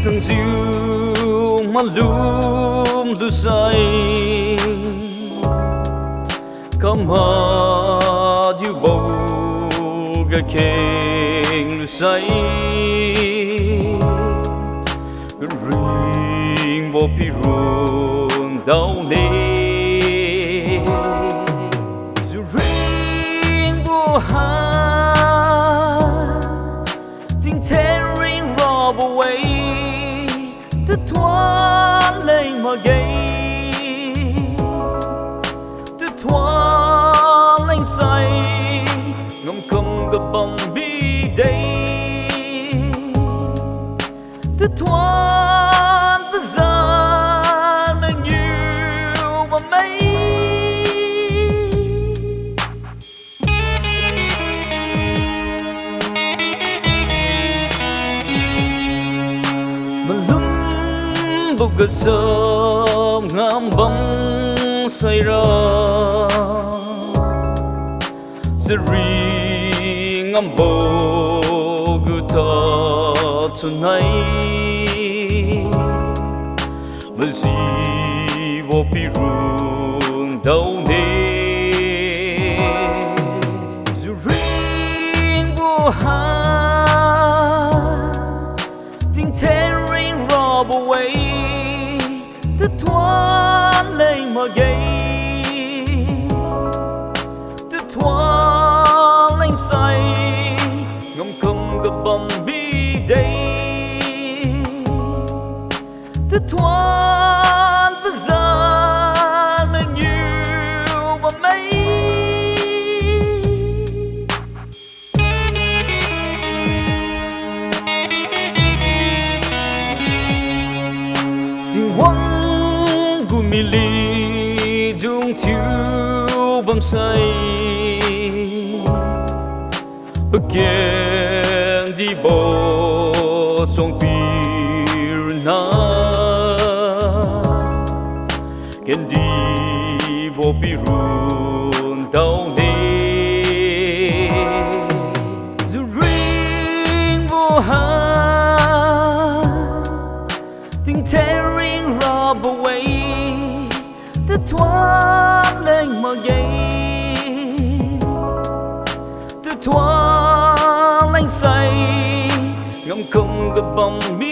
thằng diêu mà lùm lu say come ha diêu bầu cái keng lu say ring vô pi ruộng đau nê dù ring vô ha tiếng thế ring rob away the thoáng lên mà gay the thoáng lên say ngâm không gặp bom bi đây the thoáng bây giờ mình nhiều và mấy bốc gật sớm ngắm bóng say ra sẽ ri ngắm bầu cứ thọ tonight mà gì vô pi ruộng đâu nè dù riêng vô ha tiếng thế ring rob away the thoáng lên mà gay the thoáng lên say ngâm không gặp bom bi đây the thoáng bây giờ mình nhiều và mấy tiếng hoang mi li dung thiếu bấm say bất kể đi bộ trong biển na kén đi vô biển đau nê dù ring vô ha tiếng thế ring rob away the thoáng lên mà gay the thoáng lên say ngắm không gặp bóng mi